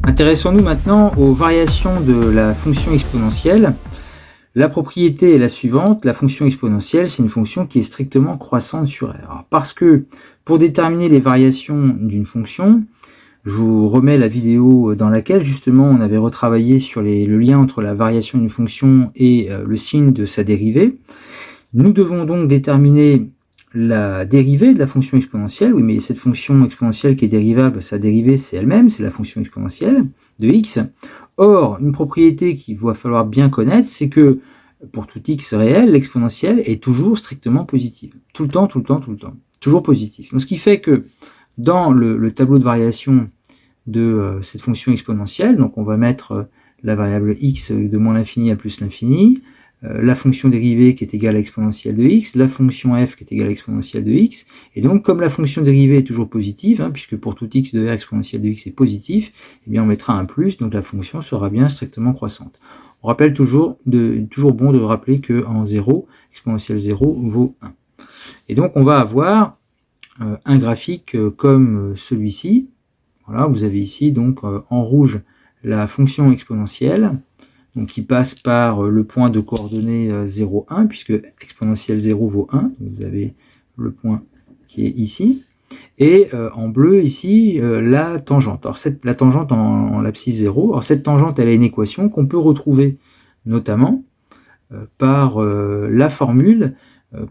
Intéressons-nous maintenant aux variations de la fonction exponentielle. La propriété est la suivante, la fonction exponentielle, c'est une fonction qui est strictement croissante sur R. Alors, parce que pour déterminer les variations d'une fonction, je vous remets la vidéo dans laquelle justement on avait retravaillé sur le lien entre la variation d'une fonction et le signe de sa dérivée. Nous devons donc déterminer la dérivée de la fonction exponentielle. Oui, mais cette fonction exponentielle qui est dérivable, sa dérivée c'est elle-même, c'est la fonction exponentielle de x. Or, une propriété qu'il va falloir bien connaître, c'est que pour tout x réel, l'exponentielle est toujours strictement positive. Tout le temps, tout le temps, tout le temps. Toujours positif. Donc, ce qui fait que dans le tableau de variation de cette fonction exponentielle, donc on va mettre la variable x de moins l'infini à plus l'infini, la fonction dérivée qui est égale à exponentielle de x, la fonction f qui est égale à exponentielle de x, et donc comme la fonction dérivée est toujours positive, puisque pour tout x de r exponentielle de x est positif, eh bien on mettra un plus, donc la fonction sera bien strictement croissante. On rappelle toujours bon de rappeler qu'en 0, exponentielle 0 vaut 1. Et donc on va avoir un graphique comme celui-ci. Voilà, vous avez ici donc en rouge la fonction exponentielle, donc qui passe par le point de coordonnées 0, 1, puisque exponentielle 0 vaut 1, donc vous avez le point qui est ici, et en bleu ici la tangente. Alors la tangente en l'abscisse 0, alors cette tangente elle a une équation qu'on peut retrouver notamment par la formule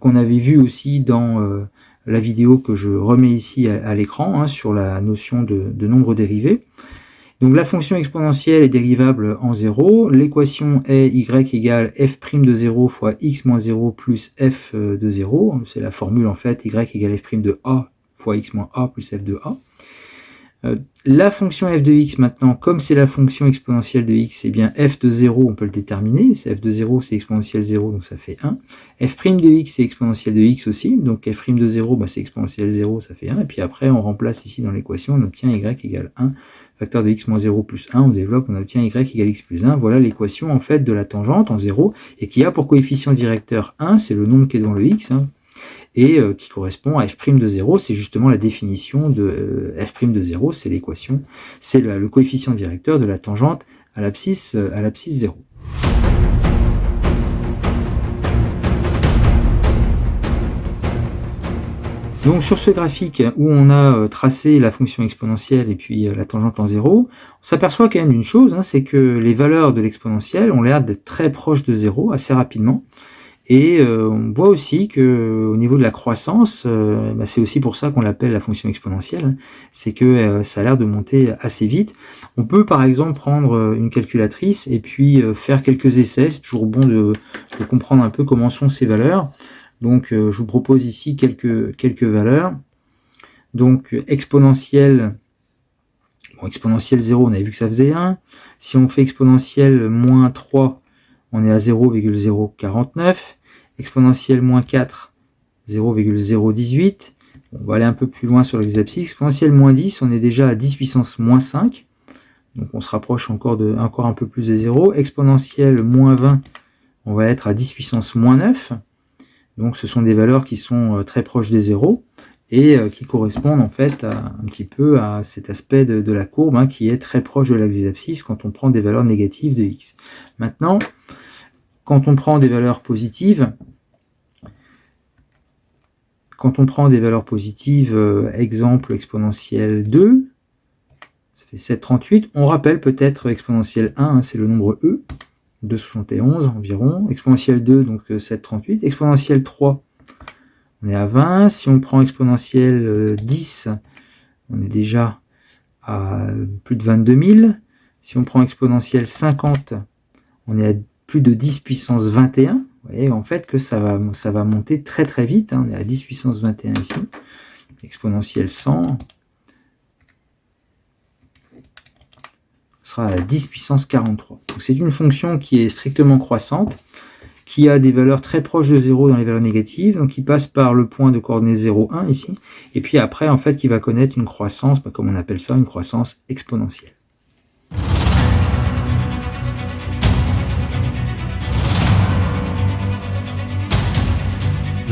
qu'on avait vue aussi dans la vidéo que je remets ici à l'écran sur la notion de nombre dérivé. Donc la fonction exponentielle est dérivable en 0, l'équation est y égale f' de 0 fois x moins 0 plus f de 0, c'est la formule en fait, y égale f' de a fois x moins a plus f de a. La fonction f de x maintenant, comme c'est la fonction exponentielle de x, c'est bien f de 0, on peut le déterminer, f de 0 c'est exponentielle 0, donc ça fait 1. f' de x c'est exponentielle de x aussi, donc f' de 0 c'est exponentielle 0, ça fait 1, et puis après on remplace ici dans l'équation, on obtient y égale 1, facteur de x moins 0 plus 1, on développe, on obtient y égale x plus 1, voilà l'équation en fait de la tangente en 0, et qui a pour coefficient directeur 1, c'est le nombre qui est dans le x, et qui correspond à f' de 0, c'est justement la définition de f' de 0, c'est l'équation, c'est le coefficient directeur de la tangente à l'abscisse 0. Donc sur ce graphique où on a tracé la fonction exponentielle et puis la tangente en 0, on s'aperçoit quand même d'une chose, c'est que les valeurs de l'exponentielle ont l'air d'être très proches de 0 assez rapidement. Et on voit aussi qu'au niveau de la croissance, c'est aussi pour ça qu'on l'appelle la fonction exponentielle, c'est que ça a l'air de monter assez vite. On peut par exemple prendre une calculatrice et puis faire quelques essais, c'est toujours bon de comprendre un peu comment sont ces valeurs. Donc je vous propose ici quelques valeurs. Donc exponentielle, exponentielle 0, on avait vu que ça faisait 1. Si on fait exponentielle moins 3, on est à 0,049, exponentielle moins 4, 0,018, on va aller un peu plus loin sur les abscisses, exponentielle moins 10, on est déjà à 10 puissance moins 5, donc on se rapproche encore un peu plus de 0, exponentielle moins 20, on va être à 10 puissance moins 9, donc ce sont des valeurs qui sont très proches des 0, et qui correspondent en fait un petit peu à cet aspect de la courbe qui est très proche de l'axe des abscisses quand on prend des valeurs négatives de x. Maintenant, quand on prend des valeurs positives, exemple exponentielle 2, ça fait 7,38, on rappelle peut-être exponentielle 1, c'est le nombre e, 2,71 environ, exponentielle 2, donc 7,38, exponentielle 3, on est à 20, si on prend exponentielle 10, on est déjà à plus de 22 000, si on prend exponentielle 50, on est à plus de 10 puissance 21, vous voyez en fait que ça va monter très très vite, on est à 10 puissance 21 ici, exponentielle 100, sera à 10 puissance 43. Donc c'est une fonction qui est strictement croissante, qui a des valeurs très proches de 0 dans les valeurs négatives, donc qui passe par le point de coordonnées 0, 1 ici, et puis après en fait qui va connaître une croissance, comme on appelle ça, une croissance exponentielle.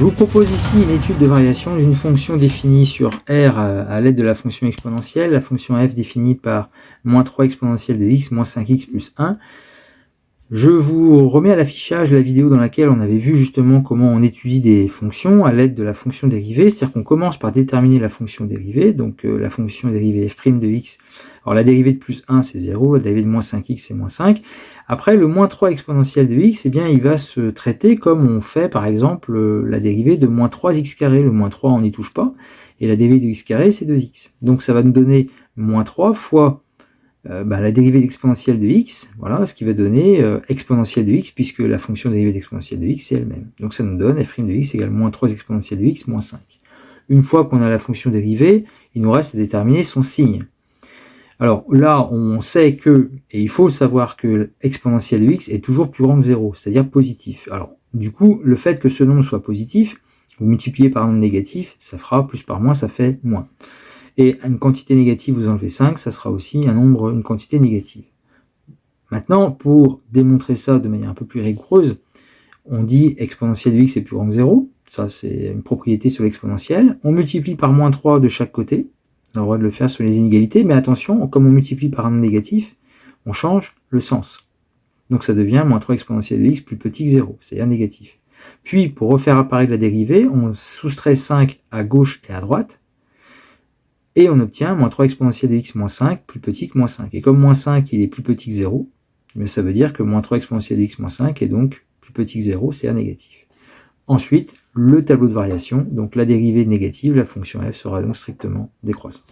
Je vous propose ici une étude de variation d'une fonction définie sur R à l'aide de la fonction exponentielle, la fonction f définie par moins 3 exponentielle de x moins 5x plus 1. Je vous remets à l'affichage la vidéo dans laquelle on avait vu justement comment on étudie des fonctions à l'aide de la fonction dérivée, c'est-à-dire qu'on commence par déterminer la fonction dérivée, donc la fonction dérivée f' de x. Alors la dérivée de plus 1 c'est 0, la dérivée de moins 5x c'est moins 5. Après le moins 3 exponentielle de x, eh bien, il va se traiter comme on fait par exemple la dérivée de moins 3x carré, le moins 3 on n'y touche pas, et la dérivée de x carré c'est 2x. Donc ça va nous donner moins 3 fois la dérivée d'exponentielle de x, voilà, ce qui va donner exponentielle de x, puisque la fonction dérivée d'exponentielle de x c'est elle-même. Donc ça nous donne f' de x égale moins 3 exponentielle de x moins 5. Une fois qu'on a la fonction dérivée, il nous reste à déterminer son signe. Alors là, on sait que, et il faut savoir que exponentielle de x est toujours plus grand que 0, c'est-à-dire positif. Alors du coup, le fait que ce nombre soit positif, vous multipliez par un nombre négatif, ça fera plus par moins, ça fait moins. Et une quantité négative, vous enlevez 5, ça sera aussi une quantité négative. Maintenant, pour démontrer ça de manière un peu plus rigoureuse, on dit exponentielle de x est plus grand que 0, ça c'est une propriété sur l'exponentielle. On multiplie par moins 3 de chaque côté, on a le droit de le faire sur les inégalités, mais attention, comme on multiplie par un nombre négatif, on change le sens. Donc ça devient moins 3 exponentielle de x plus petit que 0, c'est-à-dire négatif. Puis, pour refaire apparaître la dérivée, on soustrait 5 à gauche et à droite, et on obtient moins 3 exponentielle de x moins 5 plus petit que moins 5. Et comme moins 5 il est plus petit que 0, mais ça veut dire que moins 3 exponentielle de x moins 5 est donc plus petit que 0, c'est-à-dire négatif. Ensuite, le tableau de variation, donc la dérivée négative, la fonction f sera donc strictement décroissante.